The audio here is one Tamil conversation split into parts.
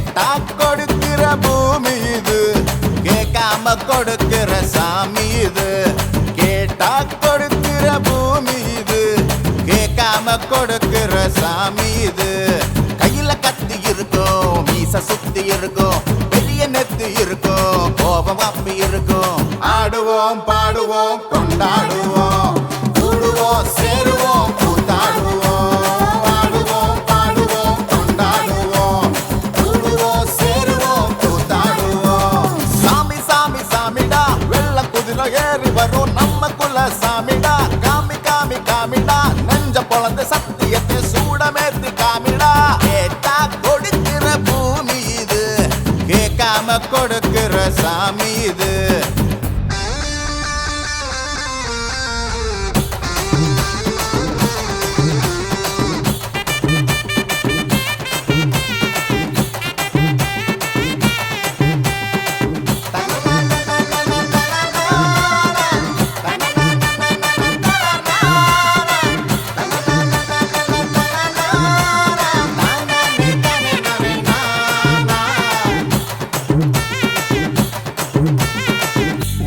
கேட்டா கொடுக்கிற பூமி இது, கேட்காம கொடுக்கிற சாமி இது. கேட்டா கொடுக்கிற பூமி இது, கேட்காம கொடுக்கிற சாமி இது. கையில கத்தி இருக்கும், மீச சுத்தி இருக்கும், பெரிய நெத்தி இருக்கும், கோபம் அப்பி இருக்கும். ஆடுவோம் பாடுவோம் கொண்டாடுவோம், கூடுவோம் சேருவோம் கூத்தாடுவோம். ஆடுவோம் பாடுவோம் கொண்டாடுவோம், கூடுவோம் சேருவோம் கூத்தாடுவோம். சாமி சாமி சாமிடா, வெள்ள குதிரை ஏறி வரும் நம்ம குல சாமிடா. காமி காமி காமிடா, நெஞ்ச பொழந்து சத்தியத்தை சூடமேத்தி காமிடா. கேட்டா கொடுக்கிற பூமி இது, கேட்காம கொடுக்கிற சாமி இது.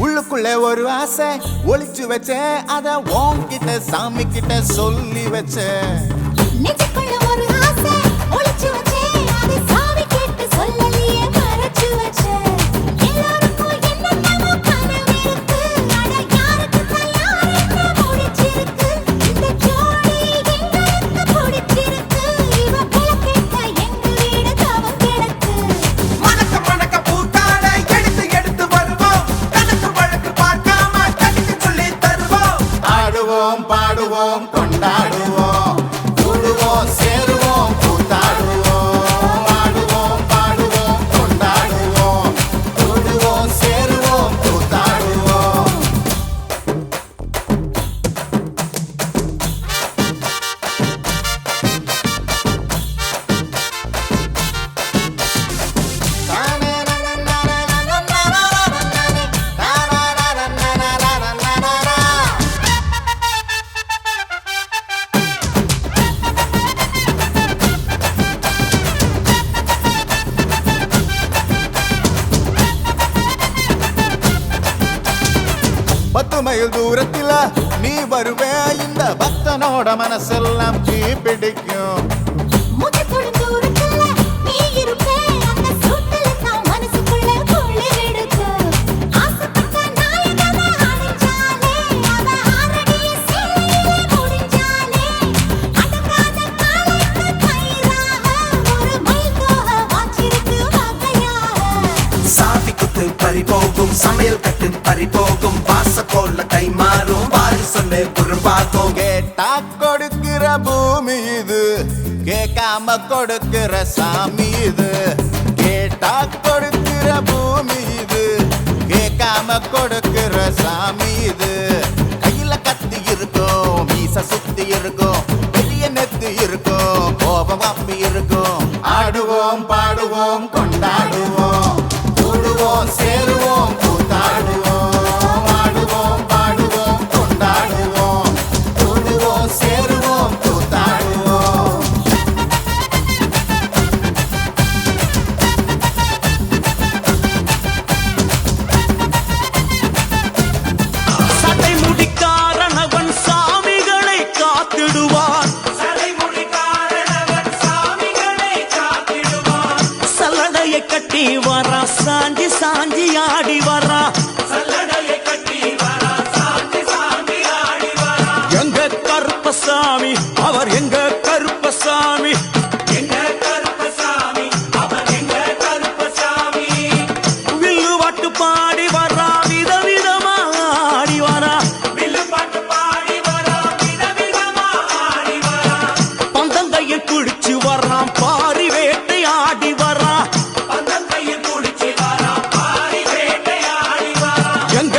உள்ளுக்குள்ள ஒரு ஆசை ஒளிச்சு வச்சேன், அத உன்கிட்ட சாமி கிட்ட சொல்லி வச்சேன். நெஞ்சுக்குள்ள ஒரு ஆசை ஒளிச்சு வச்சேன், அதை சாமி கிட்ட சொல்லலையே மறைச்சு வச்சேன். எல்லாருக்கும் என்னென்னமோ கனவு இருக்கு, ஆனா யாருக்கு தான் என்ன முடிச்சிருக்கு. இந்த ஜோடி எங்களுக்கு பிடிச்சிருக்கு, இவ கிழக்கிட்ட எங்க வீடு தவம் கிடக்கு. மணக்க மணக்க பூத்தாட எடுத்து எடுத்து வருவோம், கணக்கு வழக்கு பார்க்காம கணிக்கு சொல்லி தருவோம். ஆடுவோம் பாடுவோம் கொண்டாடுவோம், கூடுவோம் சேருவோம் கூத்தாடுவோம். ஆடுவோம் பாடுவோம் கொண்டாடுவோம், கூடுவோம் சேருவோம் கூத்தாடுவோம். பத்து மைல் தூரத்தில நீ வருவே, இந்த பக்தனோட மனசெல்லாம் தீ பிடிக்கும். மூச்சுக்குள் தூரத்துல நீ இருப்பே, அந்த சூட்டுல நான் மனசுக்குள்ள குளிர் எடுக்கு. ஆசைப்பட்ட நாயகனை அடைஞ்சாலே, அவ ஆரடிய சேலையிலே முடிஞ்சாலே. அடங்காத காலைக்கு கயிறாக, ஒரு மைல் தோக வாச்சிருக்கு வகையாக. சாவி குத்து பறிபோகும், சமையல் கட்டு பறிபோகும், வாச போல கை மாறும், வாரி சொல்லு குறும்பாகும். கேட்டா கொடுக்கிற பூமி இது, கேட்காம கொடுக்கிற சாமி இது. கேட்டா கொடுக்கிற பூமி இது, கேட்காம கொடுக்கிற சாமி இது. கையில கத்தி இருக்கும், மீச சுத்தி இருக்கும், பெரிய நெத்தி இருக்கும், கோபம் அப்பி இருக்கும். ஆடுவோம் பாடுவோம் கொண்டாடுவோம், கூடுவோம் சேருவோம் கூத்தாடுவோம். ஆடுவோம் பாடுவோம் கொண்டாடுவோம், கூடுவோம் சேருவோம் கூத்தாடுவோம். சட்டை முடிக்காரணவன் சாமிகளை காத்திடுவான், சல்லடையை கட்டி வரா, சாஞ்சி சாஞ்சி ஆடி வரா. எங்க கருப்பசாமி, அவர் எங்க கருப்பசாமி, வில்லு பாட்டு பாடி வரா, விதவிதமா ஆடி வரா. பந்தங்கையில் குடிச்சு வர்றான், பாரி வேட்டை ஆடி வரா. எங்க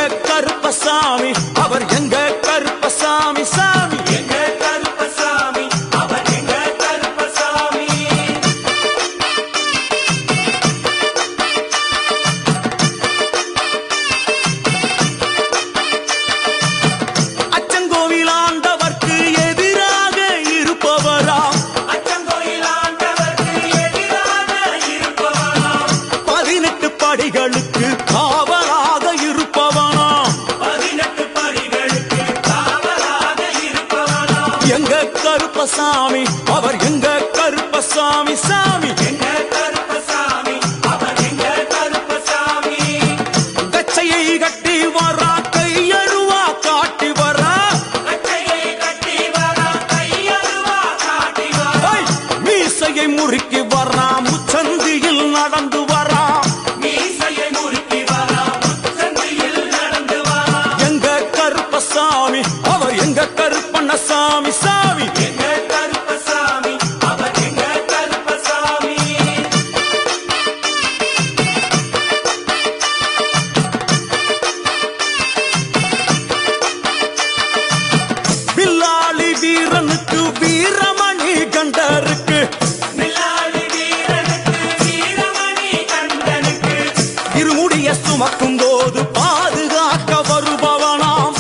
சுமக்கும் போது பாதுகாக்க வருபவனாம்.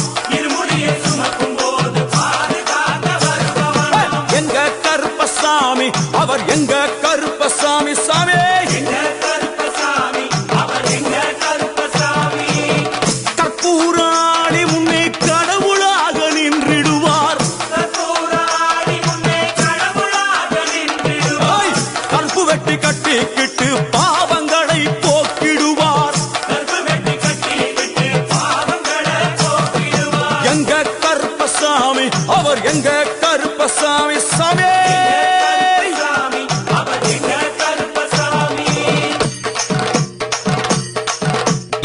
எங்க கருப்பசாமி அவர் எங்க கருப்பசாமி சாமி. கற்பூராணி முன்னே கடவுளாக நின்றிடுவார். கற்பு வெட்டி கட்டிக்கிட்டு பாவங்களை போக்கிடுவார். எங்க கருப்பசாமி அவர் எங்க கருப்பசாமி சாமி.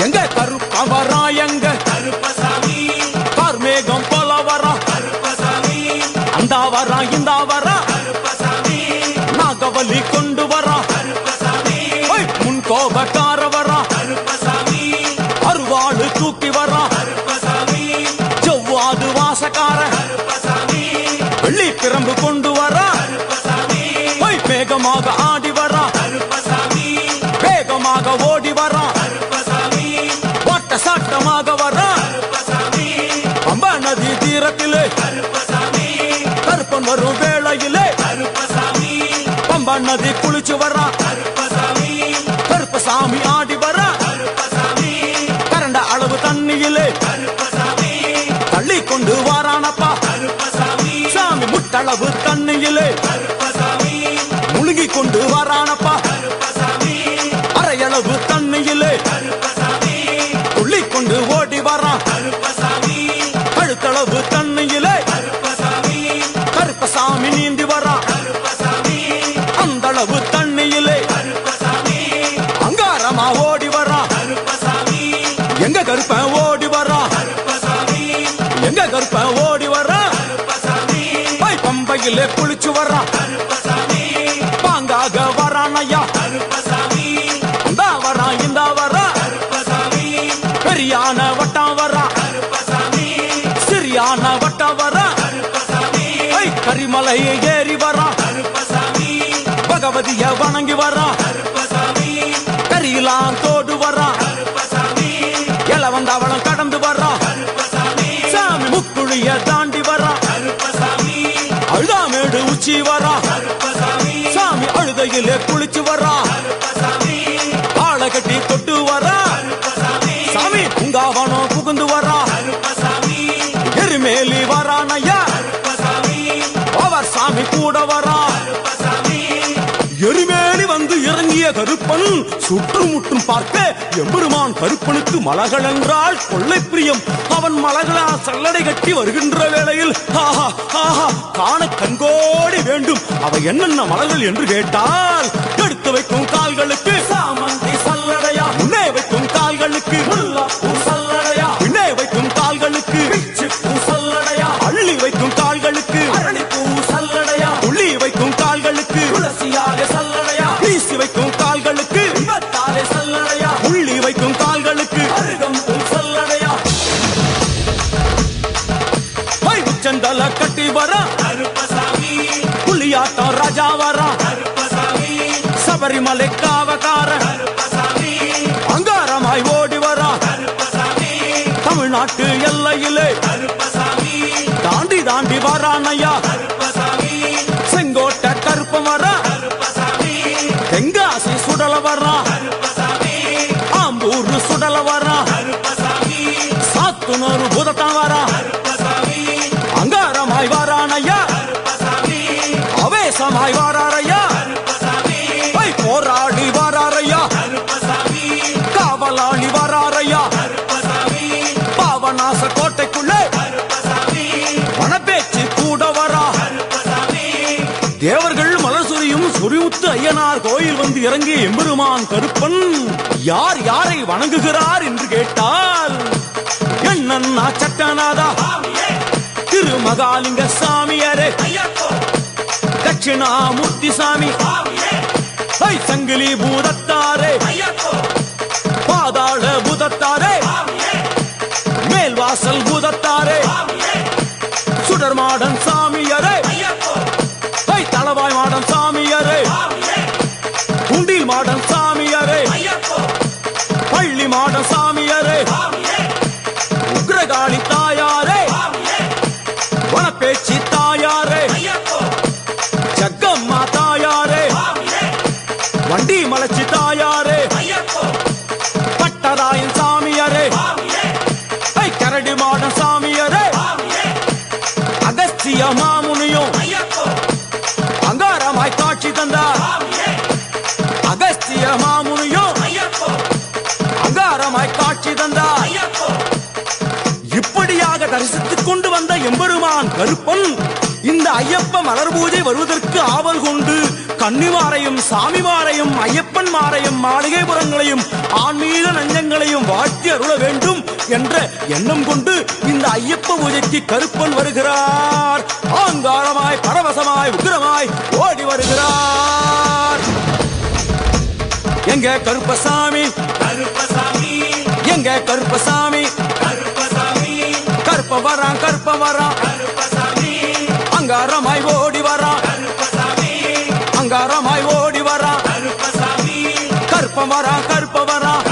எங்க கருப்பவரா எங்க கார்மேகம் போல வரா. அந்த வரா இந்த வரா நாகவலி கொண்டு வரா. முன் கோபக்கார வரா அருவாடு தூக்கி வரா. ஜவ்வாது வாசக்கார வெள்ளி பிரம்பு கொண்டு வரா. வேகமாக ஆடி வரா வேகமாக ஓடி வரா. வாட்ட சாட்டமாக வரா. பம்பா நதி தீரத்திலே கருப்பன் வரும் வேளையிலே பம்பா நதி குளிச்சு வரா. கருப்பசாமி ஆடி வரா. கரண்ட அளவு தண்ணியிலே தள்ளி கொண்டு வாரானப்பா. சாமி முட்டளவு தண்ணியிலே முழுகி கொண்டு வாரானப்பா. அரையளவு தண்ணியிலே துள்ளி கொண்டு ஓடி வரா. கழுத்தளவு தண்ணியிலே கருப்பசாமி நீந்தி வரா. அந்த அளவு தண்ணியிலே அங்காரமா ஓடி வரா. எங்க கருப்ப ஓடி வரா. எங்க கருப்ப ஓடி வரா. பம்பையிலே குளிச்சு வரா. பாங்காக வரானையா. இந்த வரா இந்த வரா. பெரியான வட்டம் வரா. சிறியான வட்டம் வரா. கரிமலையை ஏறி வரா. பகவதிய வணங்கி வரா. கரியெல்லாம் தோடு வரா. எலவந்தாவளம் கடந்து வரா. சாமி முக்குழிய தாண்டி வரா. அழுதாமேடு உச்சி வரா. சாமி அழுதையிலே குளிச்சு வரா. ஆளை கட்டி தொட்டு வரா. சாமி பூங்காவனம் புகுந்து வரா. எருமேலி வரானையா. அவர் சாமி கூட வரா. எருமேலி வந்து இறங்கிய கருப்பன் சுற்றுமுற்றும் பார்க்க எம்பெருமான் கருப்பனுக்கு மலகள் என்றால் கொள்ளை பிரியம். அவன் மலகளா சல்லடை கட்டி வருகின்ற வேளையில் ஆஹா ஆஹா காண கண்கோடி வேண்டும். அவை என்னென்ன மலர்கள் என்று கேட்டால் எடுத்து வைக்கும் கால்களுக்கு சாமந்தி சல்லடையா. முன்னே வைக்கும் கால்களுக்கு முல்லைப்பூ சல்லடையா. பின்னே வைக்கும் கால்களுக்கு பிச்சிப்பூ சல்லடையா. அள்ளி வைக்கும் கால்களுக்கு அரளிப்பூ சல்லடையா. உள்ளி வைக்கும் கால்களுக்கு துளசியாக சல்லடையா. வீசி வைக்கும் கால்களுக்கு விபத்தாலே சல்லடையா. உள்ளி வைக்கும் கால்களுக்கு அருகம்பூ சல்லடையா. உச்சந்தல கட்டி வரா. புலியாட்டம் ராஜா வரா. சபரிமலை காவகார அங்காரமாய் ஓடி வரா. தமிழ்நாட்டு எல்லையிலே தாண்டி தாண்டி வரானையா. செங்கோட்டை கருப்பம் வரா. தெங்காசி சுடல வரா. ஆம்பூர் சுடல வரா. சாத்துனூர் புதத்தான் வரா. அங்காரமாய் வரானையா. அவேசமாய் வராரையா. போராடி வராரையா. காவலாளி வராரையா. பாவநாச கோட்டைக்குள்ளே வனப்பேச்சு கூட வரா. தேவர்கள் மலர் சொரியும் சொரிமுத்து ஐயனார் கோயில் வந்து இறங்கிய எம்பெருமான் கருப்பன் யார் யாரை வணங்குகிறார் என்று கேட்டால் என்னன்னா சட்டநாதா திருமகாலிங்க சாமியாரே. தட்சிணாமூர்த்தி சாமி. சங்கிலி பூதத்தாரே. பாதாள பூதத்தாரே. மேல்வாசல் பூதத்தாரே. சுடர்மாடன் சாமியாரே. தளவாய் மாடன் சாமியாரே. குண்டில் மாடன் சாமியாரே. பள்ளி மாடன் சாமி தாயாரே பட்டராயன் சாமியாரே கரடி மாடன் சாமியாரே அகஸ்திய மாமுனியும் அங்காரமாய் காட்சி தந்தார் அகஸ்திய மாமுனியும் அங்காரமாய் காட்சி தந்தார் இப்படியாக தரிசித்துக் கொண்டு வந்த எம்பெருமான் கருப்பன் இந்த ஐயப்ப மலர் பூஜை வருவதற்கு ஆவல் கொண்டு கன்னிமாரையும் சாமிமாரையும் ஐயப்பன் மாரையும் மாளிகைபுரங்களையும் ஆன்மீக நஞ்சங்களையும் வாழ்த்தி அருள வேண்டும் என்ற எண்ணம் கொண்டு இந்த ஐயப்ப பூஜைக்கு கருப்பன் வருகிறார் ஆங்காரமாய் பரவசமாய் உக்கிரமாய் ஓடி வருகிறார் எங்க கருப்பசாமி எங்க கருப்பசாமி கருப்ப வரான் அங்காரமாய் ஓடி வரான் அங்காரமாய் ஓடி வரான் கருப்ப வரான்